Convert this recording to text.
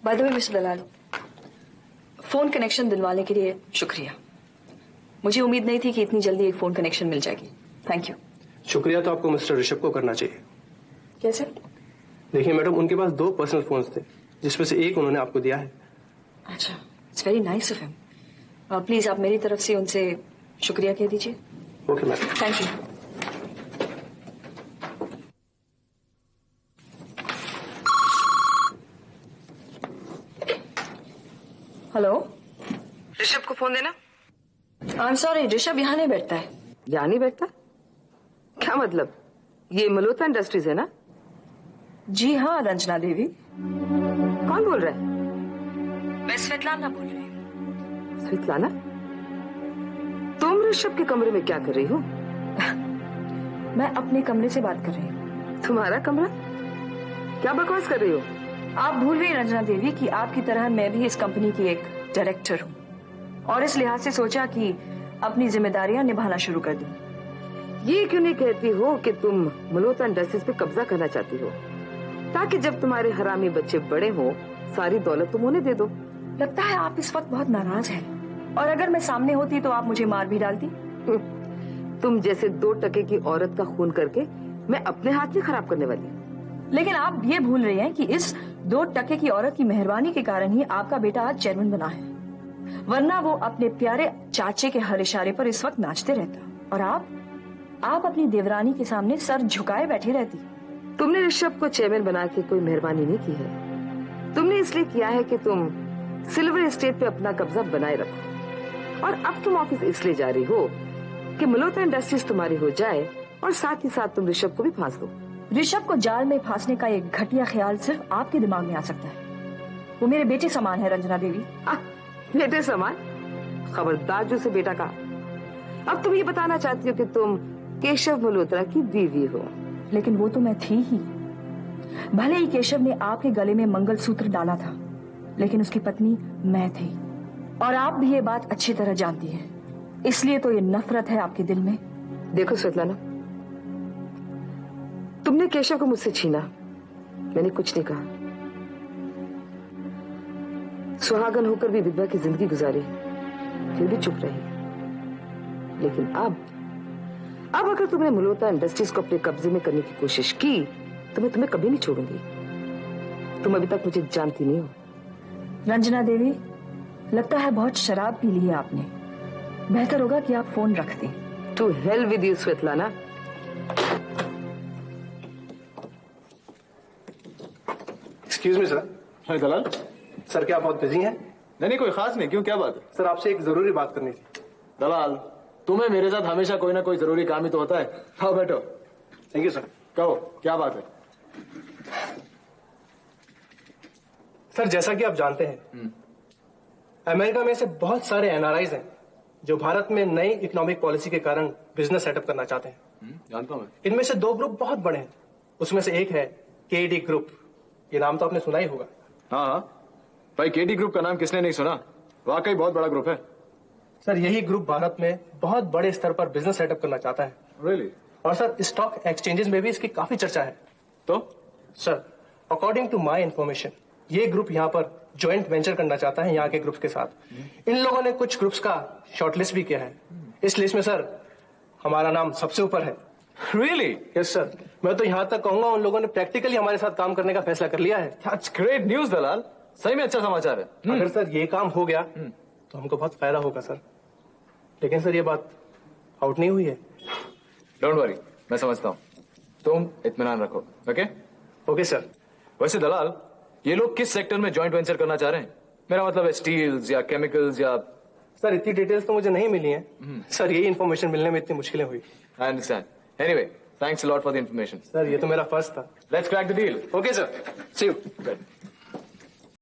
By the way mister Dalal, phone connection दिलवाने के लिए शुक्रिया। मुझे उम्मीद नहीं थी कि इतनी जल्दी एक फोन कनेक्शन मिल जाएगी। Thank you. शुक्रिया तो आपको मिस्टर ऋषभ को करना चाहिए। कैसे? देखिए मैडम, उनके पास 2 पर्सनल फोन्स थे जिसमें से एक उन्होंने आपको दिया है। अच्छा, it's very nice of him. Please आप मेरी तरफ से उनसे शुक्रिया कह दीजिए। Okay madam. Thank you. Hello, Rishabh को फोन देना। आई एम सॉरी, ऋषभ यहाँ नहीं बैठता है। यहाँ नहीं बैठता? क्या मतलब? ये मल्होत्रा इंडस्ट्रीज है ना? जी हाँ रंजना देवी। कौन बोल रहा है? मैं स्वेतलाना बोल रही हूँ। स्वेतलाना? तुम ऋषभ के कमरे में क्या कर रही हो? मैं अपने कमरे से बात कर रही हूँ। तुम्हारा कमरा? क्या बकवास कर रही हो? आप भूल गई रंजना देवी कि आपकी तरह मैं भी इस कंपनी की एक डायरेक्टर हूँ, और इस लिहाज से सोचा कि अपनी जिम्मेदारियां निभाना शुरू कर दूं। ये क्यों नहीं कहती हो कि तुम मल्होत्रा इंडस्ट्रीज पे कब्जा करना चाहती हो, ताकि जब तुम्हारे हरामी बच्चे बड़े हों सारी दौलत तुम उन्हें दे दो? लगता है आप इस वक्त बहुत नाराज हैं, और अगर मैं सामने होती तो आप मुझे मार भी डालती। तुम जैसे 2 टके की औरत का खून करके मैं अपने हाथ में खराब करने वाली। लेकिन आप ये भूल रही हैं कि इस 2 टके की औरत की मेहरबानी के कारण ही आपका बेटा आज चेयरमैन बना है, वरना वो अपने प्यारे चाचे के हर इशारे पर इस वक्त नाचते रहता, और आप अपनी देवरानी के सामने सर झुकाए बैठी रहती। तुमने ऋषभ को चेयरमैन बना के कोई मेहरबानी नहीं की है। तुमने इसलिए किया है कि तुम सिल्वर एस्टेट पे अपना कब्जा बनाए रखो, और अब तुम ऑफिस इसलिए जा रही हो कि मल्होत्रा इंडस्ट्रीज तुम्हारी हो जाए, और साथ ही साथ तुम ऋषभ को भी फांस दो। ऋषभ को जाल में फांसने का एक घटिया ख्याल सिर्फ आपके दिमाग में आ सकता है। वो मेरे बेटे समान है रंजना देवी। बेटे समान? खबरदार जो से बेटा कहा। अब तुम ये बताना चाहती हो कि तुम केशव मल्होत्रा की बीवी हो। लेकिन वो तो मैं थी ही। भले ही केशव ने आपके गले में मंगलसूत्र डाला था, लेकिन उसकी पत्नी मैं थी, और आप भी ये बात अच्छी तरह जानती हैं। इसलिए तो ये नफरत है आपके दिल में। देखो स्वेतलाना, तुमने केशव को मुझसे छीना, मैंने कुछ नहीं कहा। सुहागन होकर भी विधवा की जिंदगी गुजारी, फिर भी चुप रही। लेकिन अब अगर तुमने मल्होत्रा इंडस्ट्रीज को अपने कब्जे में करने की कोशिश की तो मैं तुम्हें कभी नहीं छोड़ूंगी। तुम अभी तक मुझे जानती नहीं हो। रंजना देवी, लगता है बहुत शराब पी ली है आपने। बेहतर होगा कि आप फोन रख दें। To hell with you Svetlana. Excuse me sir. Hi Dalal. Sir क्या आप बहुत बिजी हैं? नहीं कोई खास नहीं। क्यों, क्या बात है? सर आपसे एक जरूरी बात करनी थी। दलाल, तुम्हें मेरे साथ हमेशा कोई ना कोई जरूरी काम ही तो होता है। आओ बैठो। Thank you sir. कहो क्या बात है? सर जैसा कि आप जानते हैं, अमेरिका में से बहुत सारे एनआरआईज हैं जो भारत में नई इकोनॉमिक पॉलिसी के कारण बिजनेस सेटअप करना चाहते हैं। जानता हूं मैं। इनमें से 2 ग्रुप बहुत बड़े हैं। उसमें से एक है केडी ग्रुप। ये नाम तो आपने सुना ही होगा। हाँ भाई, केडी ग्रुप का नाम किसने नहीं सुना? वाकई बहुत बड़ा ग्रुप है। सर यही ग्रुप भारत में बहुत बड़े स्तर पर बिजनेस सेटअप करना चाहता है। रियली? और सर स्टॉक एक्सचेंजेस में भी इसकी काफी चर्चा है। तो sir according to my information, ये ग्रुप यहाँ पर ज्वाइंट वेंचर करना चाहता है यहाँ के ग्रुप्स के साथ। इन लोगों ने कुछ ग्रुप्स का शॉर्टलिस्ट भी किया है। इस लिस्ट में सर हमारा नाम सबसे ऊपर है। रियली? Yes sir. मैं तो यहाँ तक कहूंगा उन लोगों ने प्रैक्टिकली हमारे साथ काम करने का फैसला कर लिया है। दैट्स ग्रेट न्यूज दलाल। सही में अच्छा समाचार है। अगर सर ये काम हो गया तो हमको बहुत फायदा होगा सर। लेकिन सर ये बात आउट नहीं हुई है। डोंट वरी, मैं समझता हूँ। तुम इत्मीनान रखो। Okay okay sir. वैसे दलाल, ये लोग किस सेक्टर में जॉइंट वेंचर करना चाह रहे हैं? मेरा मतलब है स्टील्स या केमिकल्स या... सर इतनी डिटेल्स तो मुझे नहीं मिली हैं। सर यही इन्फॉर्मेशन मिलने में इतनी मुश्किलें हुई। I understand. Anyway, thanks a lot for the information. Sir ये तो मेरा फर्स्ट था। Let's crack the deal. Okay sir, see you.